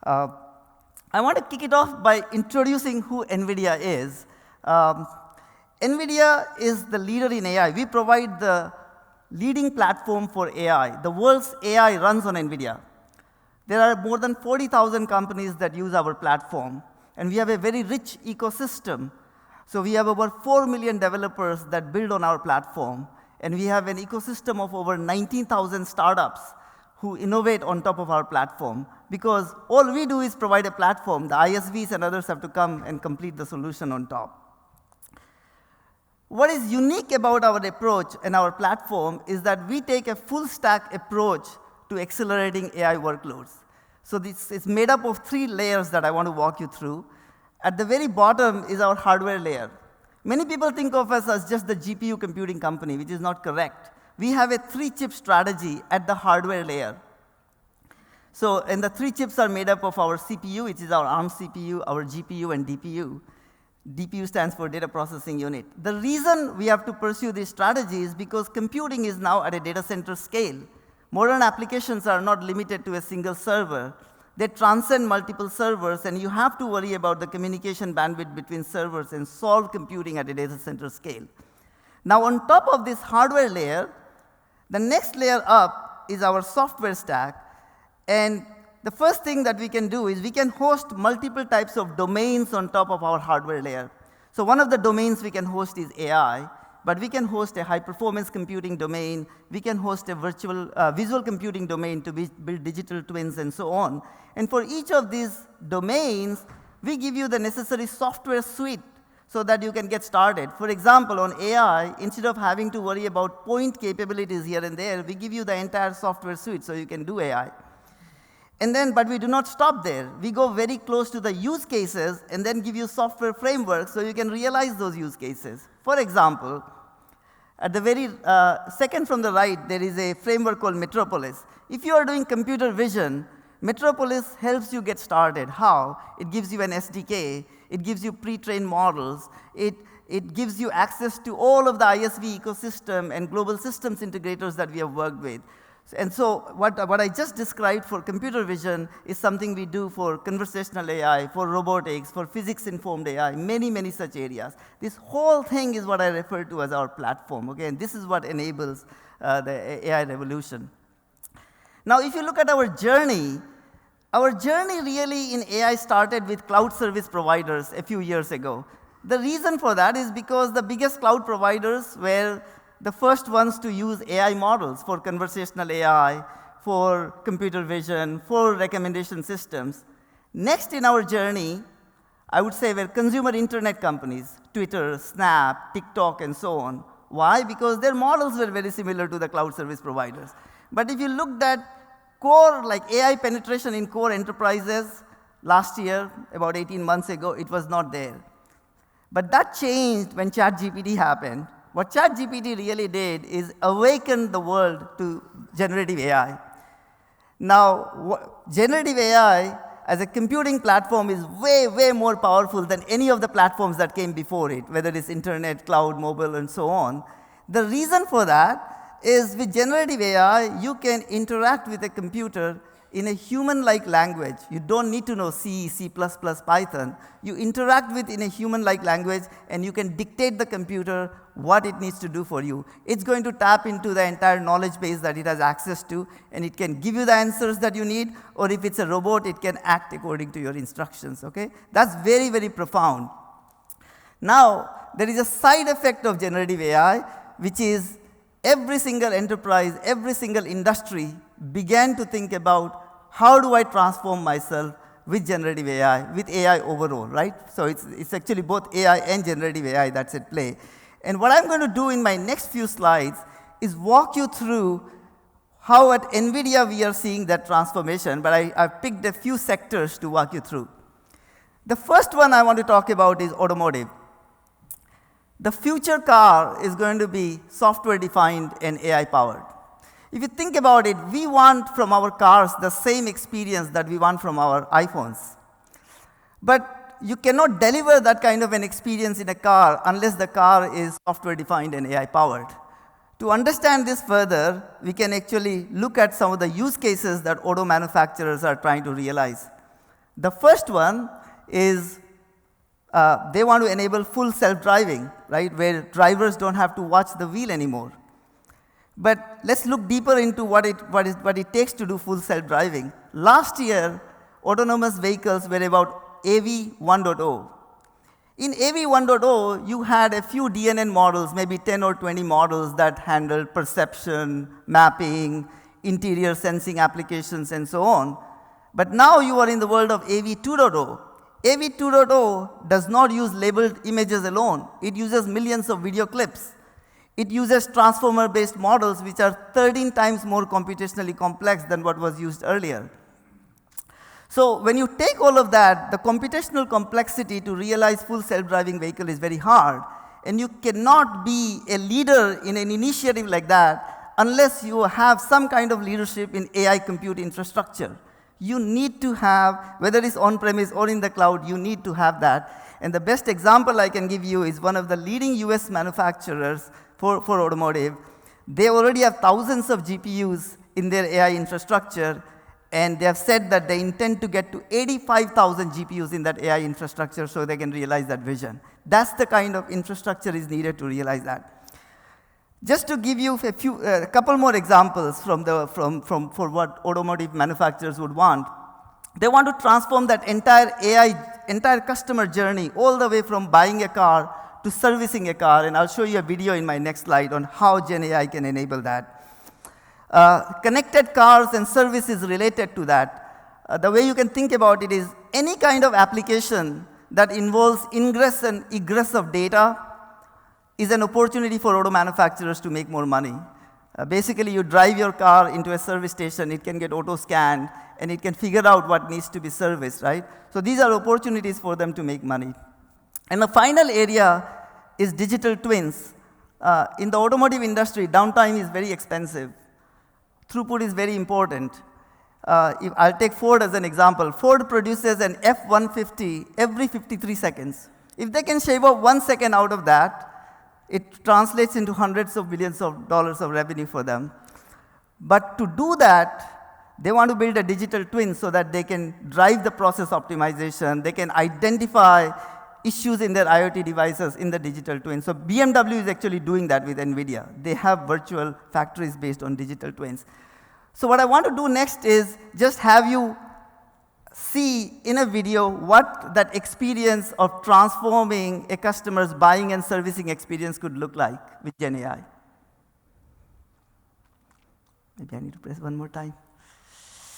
Uh, I want to kick it off by introducing who NVIDIA is. Um, NVIDIA is the leader in AI. We provide the leading platform for AI. The world's AI runs on NVIDIA. There are more than 40,000 companies that use our platform, and we have a very rich ecosystem. So we have over 4 million developers that build on our platform, and we have an ecosystem of over 19,000 startups who innovate on top of our platform, because all we do is provide a platform. The ISVs and others have to come and complete the solution on top. What is unique about our approach and our platform is that we take a full stack approach to accelerating AI workloads. So this is made up of 3 layers that I want to walk you through. At the very bottom is our hardware layer. Many people think of us as just the GPU computing company, which is not correct. We have a 3-chip strategy at the hardware layer. So, and the 3 chips are made up of our CPU, which is our ARM CPU, our GPU, and DPU. DPU stands for data processing unit. The reason we have to pursue this strategy is because computing is now at a data center scale. Modern applications are not limited to a single server. They transcend multiple servers, and you have to worry about the communication bandwidth between servers and solve computing at a data center scale. Now, on top of this hardware layer, the next layer up is our software stack. And the first thing that we can do is we can host multiple types of domains on top of our hardware layer. So one of the domains we can host is AI, but we can host a high-performance computing domain. We can host a visual computing domain to build digital twins and so on. And for each of these domains, we give you the necessary software suite so that you can get started. For example, on AI, instead of having to worry about point capabilities here and there, we give you the entire software suite so you can do AI. And then, but we do not stop there. We go very close to the use cases and then give you software frameworks so you can realize those use cases. For example, at the very second from the right, there is a framework called Metropolis. If you are doing computer vision, Metropolis helps you get started. How? It gives you an SDK. It gives you pre-trained models. It gives you access to all of the ISV ecosystem and global systems integrators that we have worked with. And so what I just described for computer vision is something we do for conversational AI, for robotics, for physics-informed AI, many, many such areas. This whole thing is what I refer to as our platform, okay? And this is what enables the AI revolution. Now, if you look at our journey really in AI started with cloud service providers a few years ago. The reason for that is because the biggest cloud providers were the first ones to use AI models for conversational AI, for computer vision, for recommendation systems. Next in our journey, I would say were consumer internet companies, Twitter, Snap, TikTok, and so on. Why? Because their models were very similar to the cloud service providers. But if you looked at core, like AI penetration in core enterprises last year, about 18 months ago, it was not there. But that changed when ChatGPT happened. What ChatGPT really did is awaken the world to generative AI. Now, generative AI as a computing platform is way, way more powerful than any of the platforms that came before it, whether it's internet, cloud, mobile, and so on. The reason for that is with generative AI, you can interact with a computer in a human-like language. You don't need to know C, C++, Python. You interact with in a human-like language, and you can dictate the computer what it needs to do for you. It's going to tap into the entire knowledge base that it has access to, and it can give you the answers that you need, or if it's a robot, it can act according to your instructions, okay? That's very, very profound. Now, there is a side effect of generative AI, which is every single enterprise, every single industry began to think about how do I transform myself with generative AI, with AI overall, right? So it's actually both AI and generative AI that's at play. And what I'm going to do in my next few slides is walk you through how at NVIDIA we are seeing that transformation, but I've picked a few sectors to walk you through. The first one I want to talk about is automotive. The future car is going to be software-defined and AI-powered. If you think about it, we want from our cars the same experience that we want from our iPhones. But you cannot deliver that kind of an experience in a car unless the car is software-defined and AI-powered. To understand this further, we can actually look at some of the use cases that auto manufacturers are trying to realize. The first one is they want to enable full self-driving, right, where drivers don't have to watch the wheel anymore. But let's look deeper into what it takes to do full self-driving. Last year, autonomous vehicles were about AV 1.0. In AV 1.0, you had a few DNN models, maybe 10 or 20 models that handled perception, mapping, interior sensing applications, and so on. But now you are in the world of AV 2.0. AV 2.0 does not use labeled images alone. It uses millions of video clips. It uses transformer-based models, which are 13 times more computationally complex than what was used earlier. So when you take all of that, the computational complexity to realize full self-driving vehicle is very hard. And you cannot be a leader in an initiative like that unless you have some kind of leadership in AI compute infrastructure. You need to have, whether it's on-premise or in the cloud, you need to have that. And the best example I can give you is one of the leading US manufacturers for automotive. They already have thousands of GPUs in their AI infrastructure, and they have said that they intend to get to 85,000 GPUs in that AI infrastructure so they can realize that vision. That's the kind of infrastructure is needed to realize that. Just to give you a couple more examples for what automotive manufacturers would want. They want to transform that entire customer journey all the way from buying a car to servicing a car, and I'll show you a video in my next slide on how Gen AI can enable that. Connected cars and services related to that. The way you can think about it is any kind of application that involves ingress and egress of data is an opportunity for auto manufacturers to make more money. Basically, you drive your car into a service station, it can get auto-scanned, and it can figure out what needs to be serviced, right? So these are opportunities for them to make money. And the final area is digital twins. In the automotive industry, downtime is very expensive. Throughput is very important. I'll take Ford as an example. Ford produces an F-150 every 53 seconds. If they can shave off 1 second out of that, it translates into hundreds of billions of dollars of revenue for them. But to do that, they want to build a digital twin so that they can drive the process optimization, they can identify issues in their IoT devices in the digital twin. So BMW is actually doing that with NVIDIA. They have virtual factories based on digital twins. So what I want to do next is just have you see in a video what that experience of transforming a customer's buying and servicing experience could look like with Gen AI. Maybe I need to press one more time.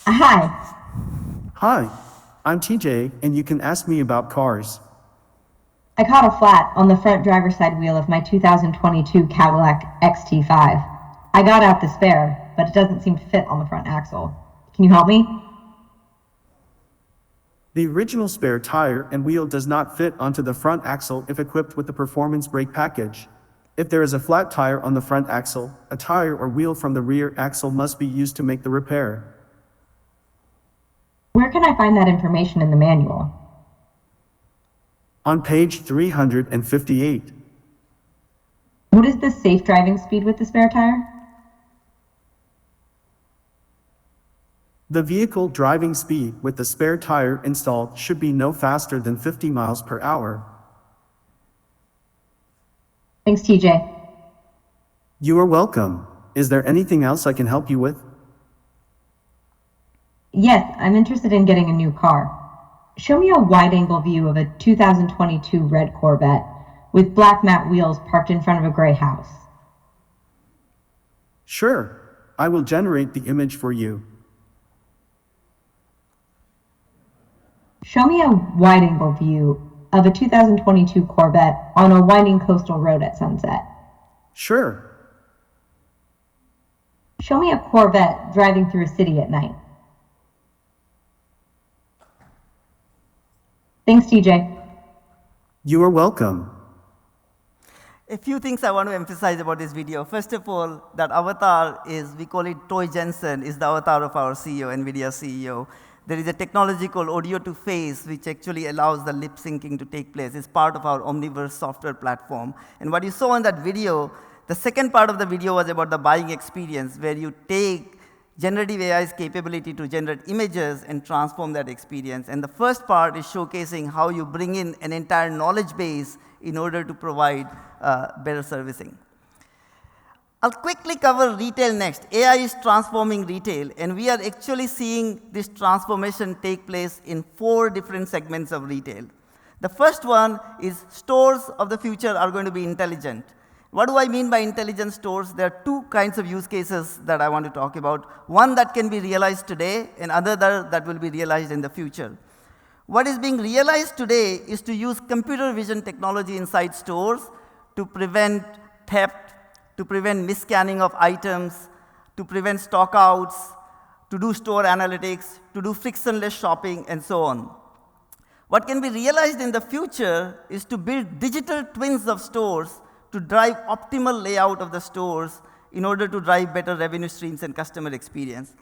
Hi. Hi, I'm TJ, and you can ask me about cars. I caught a flat on the front driver's side wheel of my 2022 Cadillac XT5. I got out the spare, but it doesn't seem to fit on the front axle. Can you help me? The original spare tire and wheel does not fit onto the front axle if equipped with the performance brake package. If there is a flat tire on the front axle, a tire or wheel from the rear axle must be used to make the repair. Where can I find that information in the manual? On page 358. What is the safe driving speed with the spare tire? The vehicle driving speed with the spare tire installed should be no faster than 50 miles per hour. Thanks, TJ. You are welcome. Is there anything else I can help you with? Yes, I'm interested in getting a new car. Show me a wide-angle view of a 2022 red Corvette with black matte wheels parked in front of a gray house. Sure. I will generate the image for you. Show me a wide-angle view of a 2022 Corvette on a winding coastal road at sunset. Sure. Show me a Corvette driving through a city at night. Thanks, TJ. You are welcome. A few things I want to emphasize about this video. First of all, that avatar is, we call it Toy Jensen, is the avatar of our CEO, NVIDIA CEO. There is a technology called audio to face, which actually allows the lip syncing to take place. It's part of our Omniverse software platform. And what you saw in that video, the second part of the video was about the buying experience, where you take generative AI's capability to generate images and transform that experience. And the first part is showcasing how you bring in an entire knowledge base in order to provide better servicing. I'll quickly cover retail next. AI is transforming retail, and we are actually seeing this transformation take place in 4 different segments of retail. The first one is stores of the future are going to be intelligent. What do I mean by intelligent stores? There are 2 kinds of use cases that I want to talk about. One that can be realized today, and another that will be realized in the future. What is being realized today is to use computer vision technology inside stores to prevent theft, to prevent mis-scanning of items, to prevent stockouts, to do store analytics, to do frictionless shopping, and so on. What can be realized in the future is to build digital twins of stores to drive optimal layout of the stores in order to drive better revenue streams and customer experience.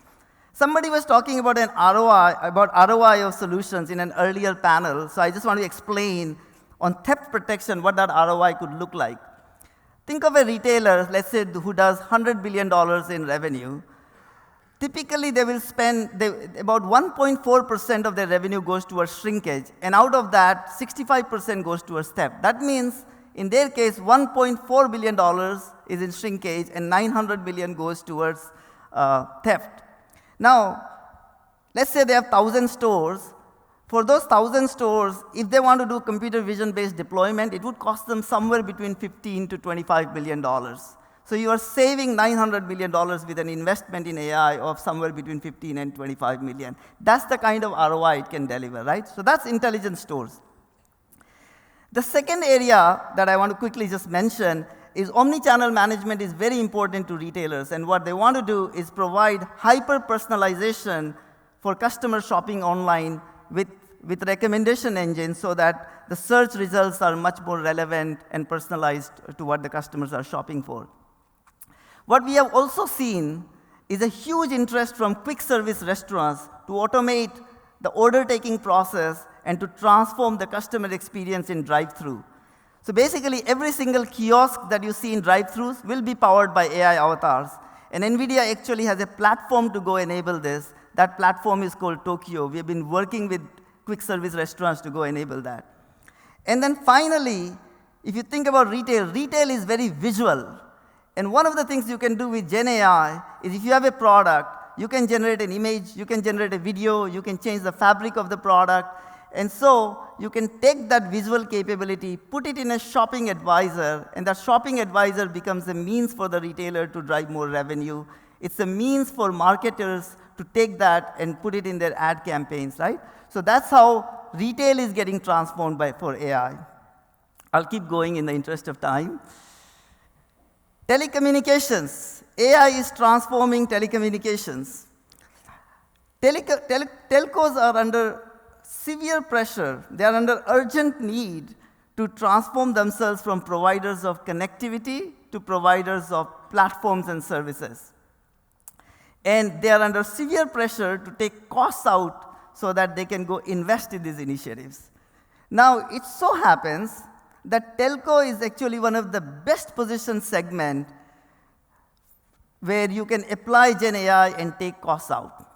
Somebody was talking about an ROI of solutions in an earlier panel, so I just want to explain on theft protection what that ROI could look like. Think of a retailer, let's say, who does $100 billion in revenue. Typically, they will spend about 1.4% of their revenue goes towards shrinkage, and out of that, 65% goes towards theft. That means, in their case, $1.4 billion is in shrinkage, and $900 million goes towards theft. Now, let's say they have 1,000 stores. For those 1,000 stores, if they want to do computer vision-based deployment, it would cost them somewhere between $15 to $25 billion. So you are saving $900 million with an investment in AI of somewhere between 15 and 25 million. That's the kind of ROI it can deliver, right? So that's intelligent stores. The second area that I want to quickly just mention is omni-channel management is very important to retailers, and what they want to do is provide hyper-personalization for customer shopping online with recommendation engines so that the search results are much more relevant and personalized to what the customers are shopping for. What we have also seen is a huge interest from quick service restaurants to automate the order-taking process and to transform the customer experience in drive-thru. So basically, every single kiosk that you see in drive-thrus will be powered by AI avatars. And NVIDIA actually has a platform to go enable this. That platform is called Tokyo. We have been working with quick service restaurants to go enable that. And then finally, if you think about retail, retail is very visual. And one of the things you can do with Gen AI is if you have a product, you can generate an image, you can generate a video, you can change the fabric of the product. And so you can take that visual capability, put it in a shopping advisor, and that shopping advisor becomes a means for the retailer to drive more revenue. It's a means for marketers to take that and put it in their ad campaigns, right? So that's how retail is getting transformed for AI. I'll keep going in the interest of time. Telecommunications. AI is transforming telecommunications. Telcos are under severe pressure. They are under urgent need to transform themselves from providers of connectivity to providers of platforms and services. And they are under severe pressure to take costs out so that they can go invest in these initiatives. Now, it so happens that telco is actually one of the best positioned segment where you can apply Gen AI and take costs out.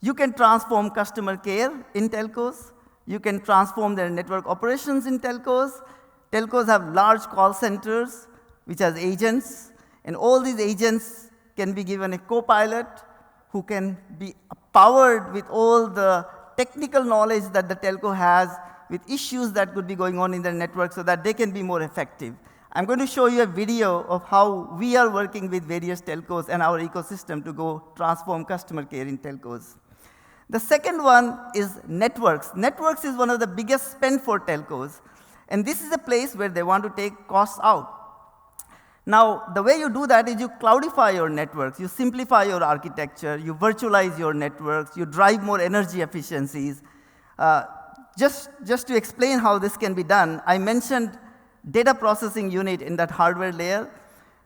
You can transform customer care in telcos. You can transform their network operations in telcos. Telcos have large call centers, which has agents, and all these agents can be given a co-pilot who can be powered with all the technical knowledge that the telco has with issues that could be going on in their network so that they can be more effective. I'm going to show you a video of how we are working with various telcos and our ecosystem to go transform customer care in telcos. The second one is networks. Networks is one of the biggest spend for telcos. And this is a place where they want to take costs out. Now, the way you do that is you cloudify your networks, you simplify your architecture, you virtualize your networks, you drive more energy efficiencies. Just to explain how this can be done, I mentioned data processing unit in that hardware layer.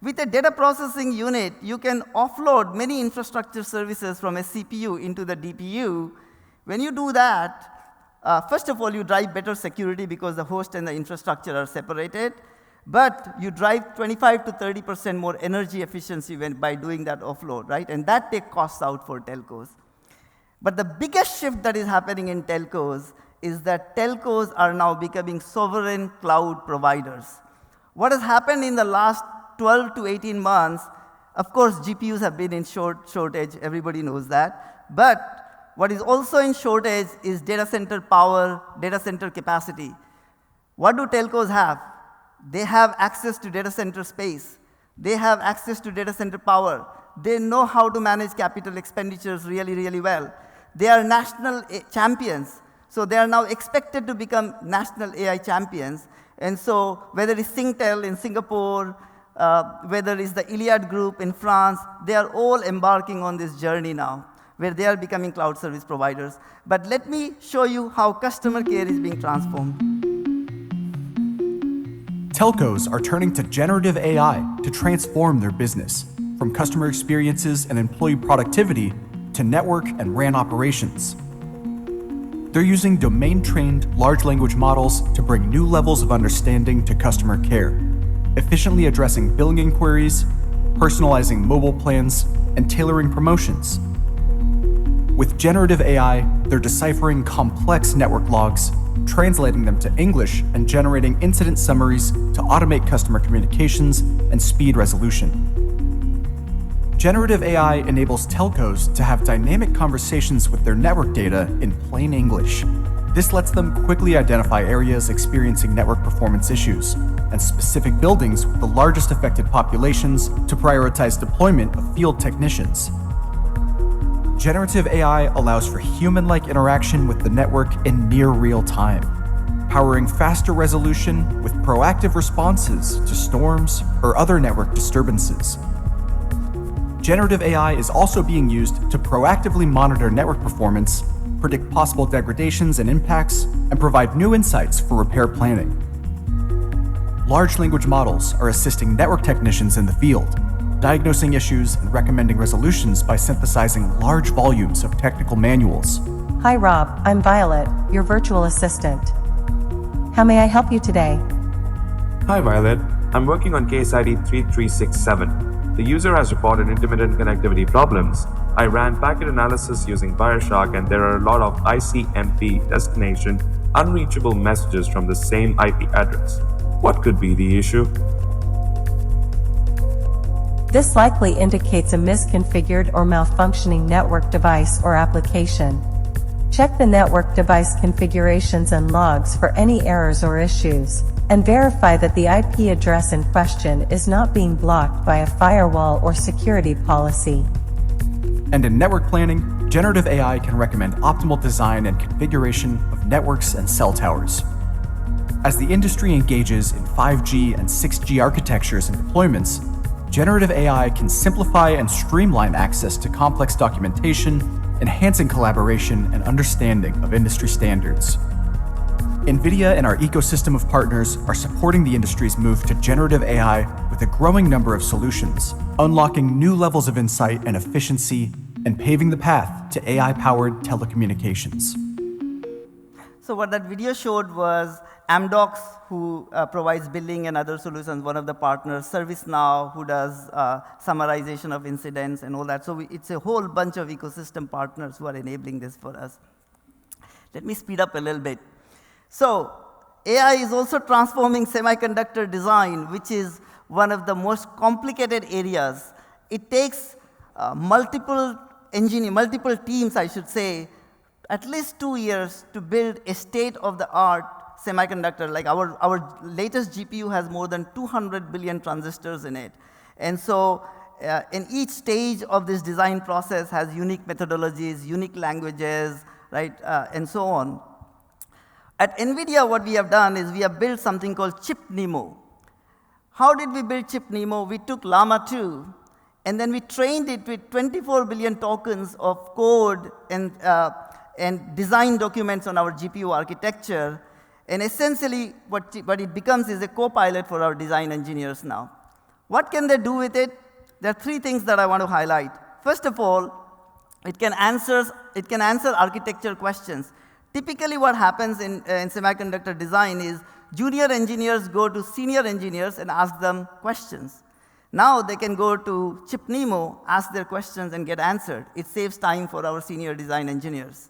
With a data processing unit, you can offload many infrastructure services from a CPU into the DPU. When you do that, first of all, you drive better security because the host and the infrastructure are separated. But you drive 25 to 30% more energy efficiency by doing that offload, right? And that takes costs out for telcos. But the biggest shift that is happening in telcos is that telcos are now becoming sovereign cloud providers. What has happened in the last 12 to 18 months, of course, GPUs have been in shortage, everybody knows that. But what is also in shortage is data center power, data center capacity. What do telcos have? They have access to data center space. They have access to data center power. They know how to manage capital expenditures really, really well. They are national champions. So they are now expected to become national AI champions. And so whether it's Singtel in Singapore, whether it's the Iliad Group in France, they are all embarking on this journey now, where they are becoming cloud service providers. But let me show you how customer care is being transformed. Telcos are turning to generative AI to transform their business, from customer experiences and employee productivity to network and RAN operations. They're using domain-trained large language models to bring new levels of understanding to customer care, efficiently addressing billing inquiries, personalizing mobile plans, and tailoring promotions. With generative AI, they're deciphering complex network logs, translating them to English, and generating incident summaries to automate customer communications and speed resolution. Generative AI enables telcos to have dynamic conversations with their network data in plain English. This lets them quickly identify areas experiencing network performance issues and specific buildings with the largest affected populations to prioritize deployment of field technicians. Generative AI allows for human-like interaction with the network in near real time, powering faster resolution with proactive responses to storms or other network disturbances. Generative AI is also being used to proactively monitor network performance, predict possible degradations and impacts, and provide new insights for repair planning. Large language models are assisting network technicians in the field, diagnosing issues and recommending resolutions by synthesizing large volumes of technical manuals. Hi Rob, I'm Violet, your virtual assistant. How may I help you today? Hi Violet, I'm working on case ID 3367. The user has reported intermittent connectivity problems. I ran packet analysis using Wireshark and there are a lot of ICMP destination unreachable messages from the same IP address. What could be the issue? This likely indicates a misconfigured or malfunctioning network device or application. Check the network device configurations and logs for any errors or issues, and verify that the IP address in question is not being blocked by a firewall or security policy. And in network planning, generative AI can recommend optimal design and configuration of networks and cell towers. As the industry engages in 5G and 6G architectures and deployments, generative AI can simplify and streamline access to complex documentation, enhancing collaboration and understanding of industry standards. NVIDIA and our ecosystem of partners are supporting the industry's move to generative AI with a growing number of solutions, unlocking new levels of insight and efficiency, and paving the path to AI-powered telecommunications. So what that video showed was Amdocs, who provides billing and other solutions, one of the partners, ServiceNow, who does summarization of incidents and all that. So it's a whole bunch of ecosystem partners who are enabling this for us. Let me speed up a little bit. So AI is also transforming semiconductor design, which is one of the most complicated areas. It takes multiple teams, I should say, at least 2 years to build a state-of-the-art semiconductor. Like our latest GPU has more than 200 billion transistors in it. And so in each stage of this design process has unique methodologies, unique languages, right, and so on. At NVIDIA, what we have done is we have built something called ChipNeMo. How did we build ChipNeMo? We took Llama 2, and then we trained it with 24 billion tokens of code and design documents on our GPU architecture. And essentially, what it becomes is a co-pilot for our design engineers now. What can they do with it? There are 3 things that I want to highlight. First of all, it can answer architecture questions. Typically, what happens in semiconductor design is junior engineers go to senior engineers and ask them questions. Now they can go to ChipNemo, ask their questions, and get answered. It saves time for our senior design engineers.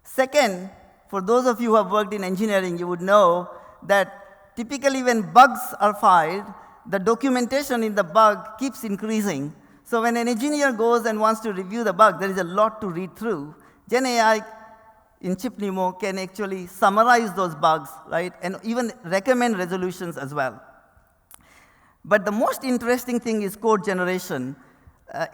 Second, for those of you who have worked in engineering, you would know that typically when bugs are filed, the documentation in the bug keeps increasing. So when an engineer goes and wants to review the bug, there is a lot to read through. GenAI in ChipNemo can actually summarize those bugs, right, and even recommend resolutions as well. But the most interesting thing is code generation.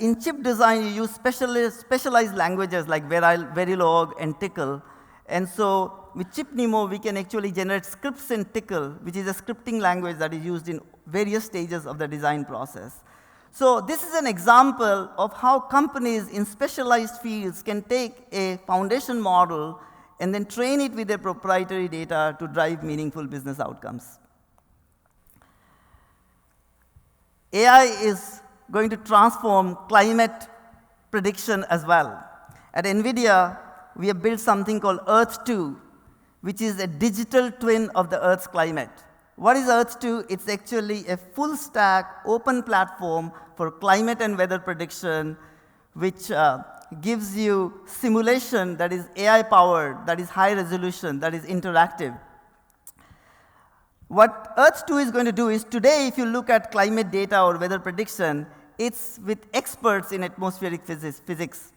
In chip design, you use specialized languages like Verilog and Tcl. And so with ChipNemo, we can actually generate scripts in Tcl, which is a scripting language that is used in various stages of the design process. So this is an example of how companies in specialized fields can take a foundation model and then train it with their proprietary data to drive meaningful business outcomes. AI is going to transform climate prediction as well. At NVIDIA, we have built something called Earth-2, which is a digital twin of the Earth's climate. What is Earth-2? It's actually a full-stack, open platform for climate and weather prediction, which gives you simulation that is AI-powered, that is high-resolution, that is interactive. What Earth-2 is going to do is, today, if you look at climate data or weather prediction, it's with experts in atmospheric physics.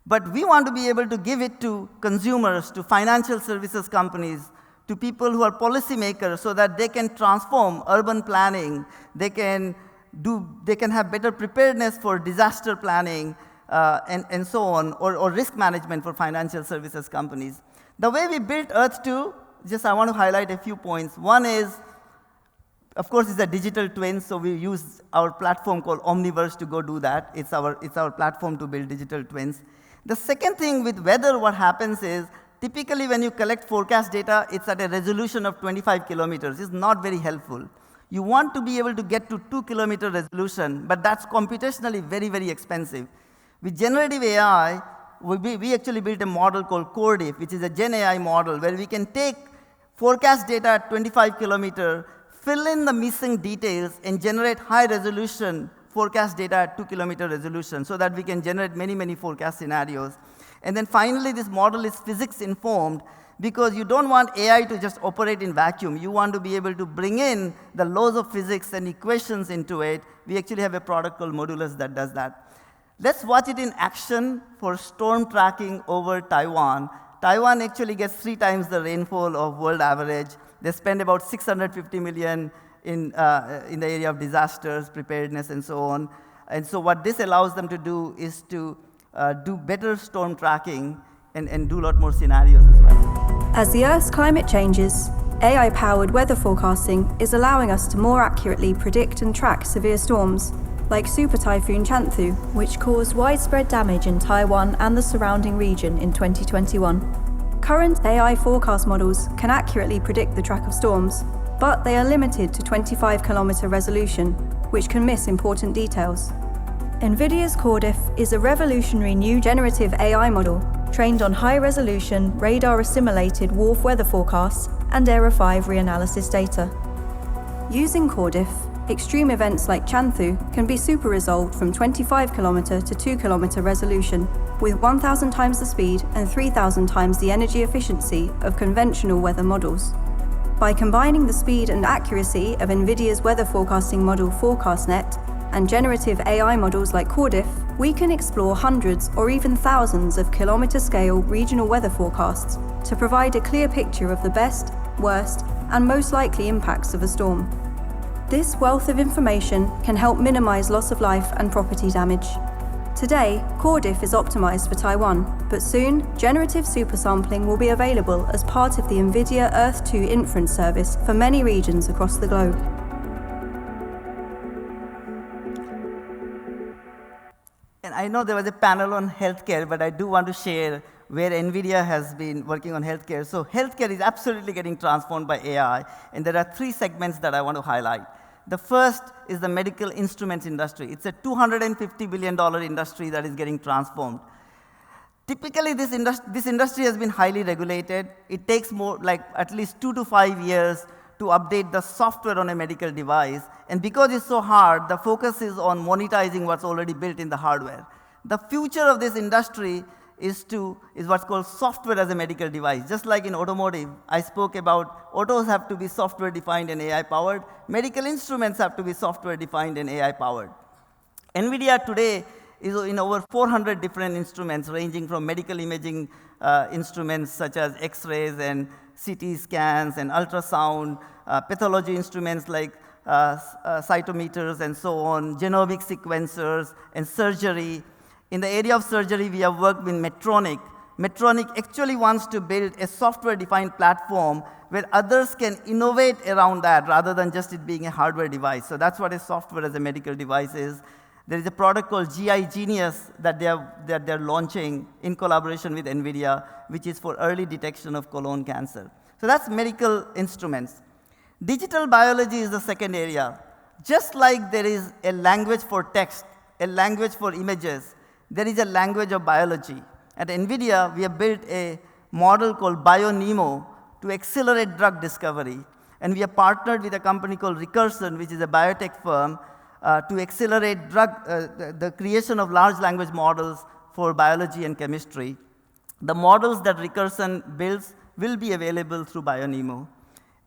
But we want to be able to give it to consumers, to financial services companies, to people who are policymakers, so that they can transform urban planning, they can have better preparedness for disaster planning, and so on, or risk management for financial services companies. The way we built Earth-2, I want to highlight a few points. One is, of course, it's a digital twin, so we use our platform called Omniverse to go do that. It's our platform to build digital twins. The second thing with weather, what happens is, typically when you collect forecast data, it's at a resolution of 25 kilometers. It's not very helpful. You want to be able to get to 2-kilometer resolution, but that's computationally very, very expensive. With generative AI, we actually built a model called CoreDiff, which is a Gen AI model, where we can take forecast data at 25 kilometers, fill in the missing details, and generate high-resolution forecast data at 2-kilometer resolution, so that we can generate many, many forecast scenarios. And then finally, this model is physics-informed, because you don't want AI to just operate in vacuum. You want to be able to bring in the laws of physics and equations into it. We actually have a product called Modulus that does that. Let's watch it in action for storm tracking over Taiwan. Taiwan actually gets 3 times the rainfall of world average. They spend about $650 million in the area of disasters, preparedness, and so on. And so what this allows them to do is to do better storm tracking and do a lot more scenarios as well. As the Earth's climate changes, AI-powered weather forecasting is allowing us to more accurately predict and track severe storms, like Super Typhoon Chanthu, which caused widespread damage in Taiwan and the surrounding region in 2021. Current AI forecast models can accurately predict the track of storms, but they are limited to 25-kilometer resolution, which can miss important details. NVIDIA's CoreDiff is a revolutionary new generative AI model trained on high-resolution, radar-assimilated WRF weather forecasts and Era 5 reanalysis data. Using CoreDiff, extreme events like Chanthu can be super-resolved from 25-kilometer to 2-kilometer resolution, with 1,000 times the speed and 3,000 times the energy efficiency of conventional weather models. By combining the speed and accuracy of NVIDIA's weather forecasting model ForecastNet and generative AI models like CoreDiff, we can explore hundreds or even thousands of kilometer-scale regional weather forecasts to provide a clear picture of the best, worst, and most likely impacts of a storm. This wealth of information can help minimize loss of life and property damage. Today, CoreDiff is optimized for Taiwan, but soon, generative supersampling will be available as part of the NVIDIA Earth-2 inference service for many regions across the globe. And I know there was a panel on healthcare, but I do want to share where NVIDIA has been working on healthcare. So healthcare is absolutely getting transformed by AI, and there are 3 segments that I want to highlight. The first is the medical instruments industry. It's a $250 billion industry that is getting transformed. Typically, this industry has been highly regulated. It takes more, like at least 2 to 5 years to update the software on a medical device. And because it's so hard, the focus is on monetizing what's already built in the hardware. The future of this industry is what's called software as a medical device. Just like in automotive, I spoke about autos have to be software defined and AI powered. Medical instruments have to be software defined and AI powered. NVIDIA today is in over 400 different instruments, ranging from medical imaging instruments such as X-rays and CT scans and ultrasound, pathology instruments like cytometers and so on, genomic sequencers, and surgery. In the area of surgery, we have worked with Medtronic. Medtronic actually wants to build a software-defined platform where others can innovate around that rather than just it being a hardware device. So that's what a software as a medical device is. There is a product called GI Genius that they're launching in collaboration with NVIDIA, which is for early detection of colon cancer. So that's medical instruments. Digital biology is the second area. Just like there is a language for text, a language for images, there is a language of biology. At NVIDIA, we have built a model called BioNeMo to accelerate drug discovery. And we have partnered with a company called Recursion, which is a biotech firm, to accelerate the creation of large language models for biology and chemistry. The models that Recursion builds will be available through BioNeMo.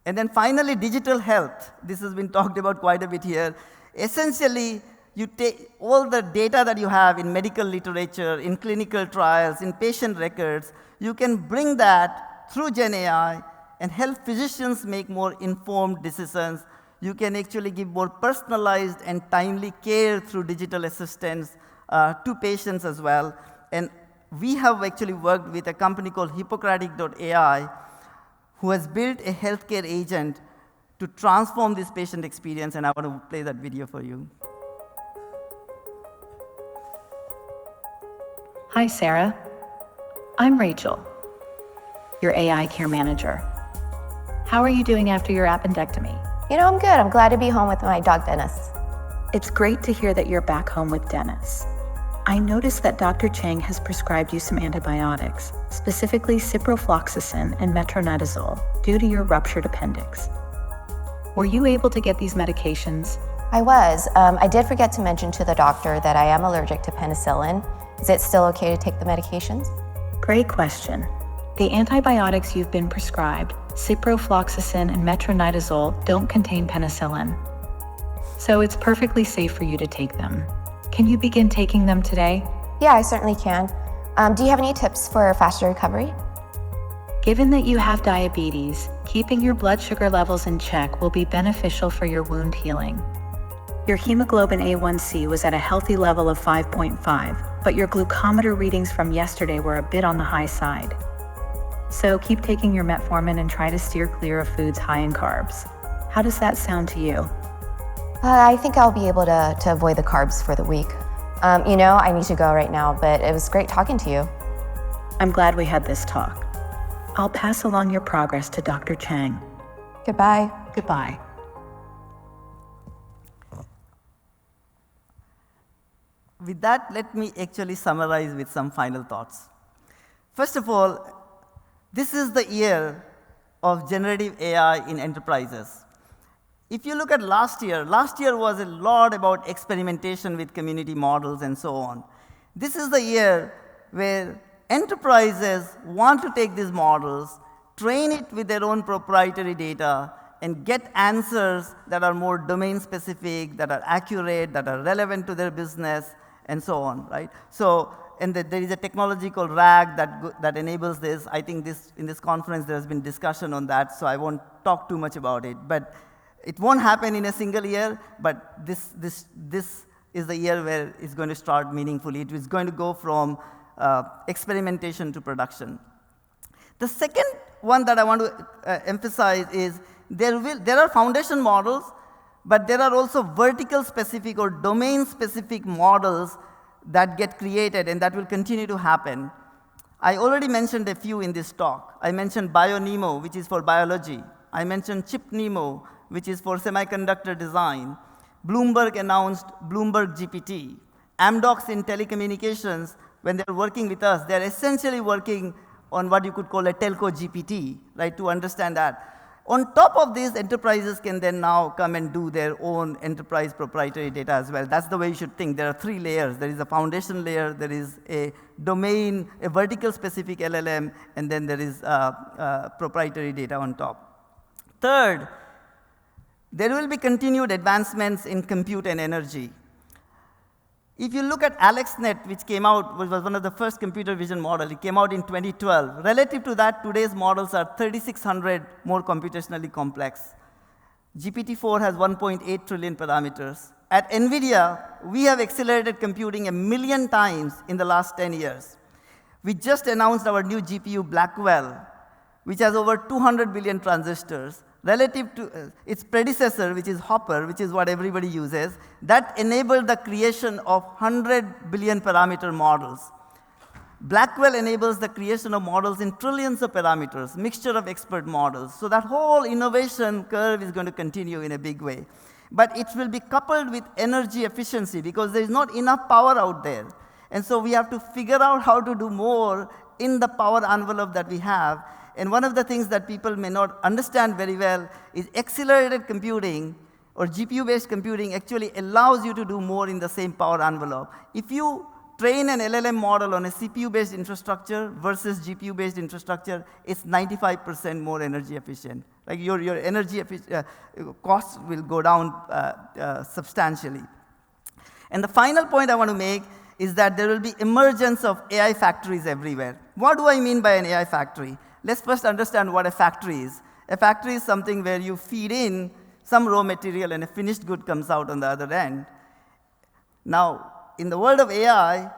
And then finally, digital health. This has been talked about quite a bit here. Essentially, you take all the data that you have in medical literature, in clinical trials, in patient records, you can bring that through Gen AI and help physicians make more informed decisions. You can actually give more personalized and timely care through digital assistants to patients as well. And we have actually worked with a company called Hippocratic.ai, who has built a healthcare agent to transform this patient experience, and I want to play that video for you. Hi, Sarah. I'm Rachel, your AI care manager. How are you doing after your appendectomy? You know, I'm good. I'm glad to be home with my dog, Dennis. It's great to hear that you're back home with Dennis. I noticed that Dr. Chang has prescribed you some antibiotics, specifically ciprofloxacin and metronidazole, due to your ruptured appendix. Were you able to get these medications? I was. I did forget to mention to the doctor that I am allergic to penicillin. Is it still okay to take the medications? Great question. The antibiotics you've been prescribed, ciprofloxacin and metronidazole, don't contain penicillin. So it's perfectly safe for you to take them. Can you begin taking them today? Yeah, I certainly can. Do you have any tips for faster recovery? Given that you have diabetes, keeping your blood sugar levels in check will be beneficial for your wound healing. Your hemoglobin A1C was at a healthy level of 5.5, but your glucometer readings from yesterday were a bit on the high side. So keep taking your metformin and try to steer clear of foods high in carbs. How does that sound to you? I think I'll be able to avoid the carbs for the week. You know, I need to go right now, but it was great talking to you. I'm glad we had this talk. I'll pass along your progress to Dr. Chang. Goodbye. Goodbye. With that, let me actually summarize with some final thoughts. First of all, this is the year of generative AI in enterprises. If you look at last year was a lot about experimentation with community models and so on. This is the year where enterprises want to take these models, train it with their own proprietary data, and get answers that are more domain-specific, that are accurate, that are relevant to their business, and so on, right? So, and there is a technology called RAG that enables this. I think in this conference there has been discussion on that, so I won't talk too much about it. But it won't happen in a single year, but this is the year where it's going to start meaningfully. It is going to go from experimentation to production. The second one that I want to emphasize is there are foundation models, but there are also vertical-specific or domain-specific models that get created, and that will continue to happen. I already mentioned a few in this talk. I mentioned BioNeMo, which is for biology. I mentioned ChipNeMo, which is for semiconductor design. Bloomberg announced Bloomberg GPT. Amdocs in telecommunications when they're working with us, they're essentially working on what you could call a telco GPT, right, to understand that. On top of this, enterprises can then now come and do their own enterprise proprietary data as well. That's the way you should think. There are 3 layers. There is a foundation layer, there is a domain, a vertical specific LLM, and then there is proprietary data on top. Third, there will be continued advancements in compute and energy. If you look at AlexNet, which came out, which was one of the first computer vision model, it came out in 2012. Relative to that, today's models are 3,600 more computationally complex. GPT-4 has 1.8 trillion parameters. At NVIDIA, we have accelerated computing 1 million times in the last 10 years. We just announced our new GPU, Blackwell, which has over 200 billion transistors. Relative to its predecessor, which is Hopper, which is what everybody uses, that enabled the creation of 100 billion parameter models. Blackwell enables the creation of models in trillions of parameters, mixture of expert models. So that whole innovation curve is going to continue in a big way. But it will be coupled with energy efficiency because there is not enough power out there. And so we have to figure out how to do more in the power envelope that we have. And one of the things that people may not understand very well is accelerated computing or GPU-based computing actually allows you to do more in the same power envelope. If you train an LLM model on a CPU-based infrastructure versus GPU-based infrastructure, it's 95% more energy efficient. Like your energy costs will go down substantially. And the final point I want to make is that there will be emergence of AI factories everywhere. What do I mean by an AI factory? Let's first understand what a factory is. A factory is something where you feed in some raw material and a finished good comes out on the other end. Now, in the world of AI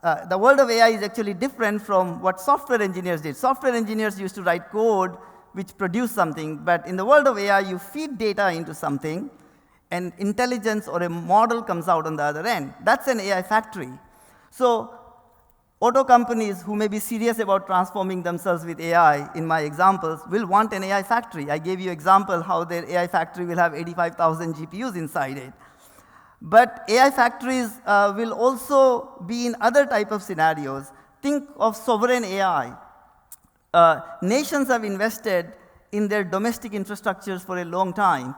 is actually different from what software engineers did. Software engineers used to write code which produced something, but in the world of AI, you feed data into something, and intelligence or a model comes out on the other end. That's an AI factory. So auto companies who may be serious about transforming themselves with AI, in my examples, will want an AI factory. I gave you an example how their AI factory will have 85,000 GPUs inside it. But AI factories will also be in other type of scenarios. Think of sovereign AI. Nations have invested in their domestic infrastructures for a long time.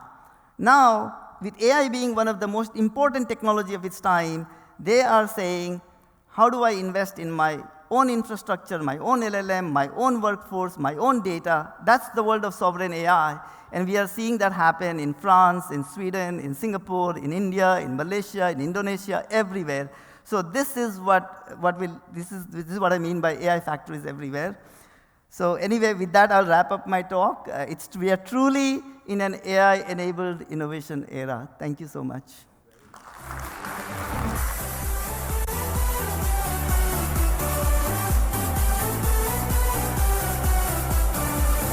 Now, with AI being one of the most important technology of its time, they are saying, how do I invest in my own infrastructure, my own LLM, my own workforce, my own data? That's the world of sovereign AI. And we are seeing that happen in France, in Sweden, in Singapore, in India, in Malaysia, in Indonesia, everywhere. So this is what I mean by AI factories everywhere. So anyway, with that, I'll wrap up my talk. We are truly in an AI-enabled innovation era. Thank you so much.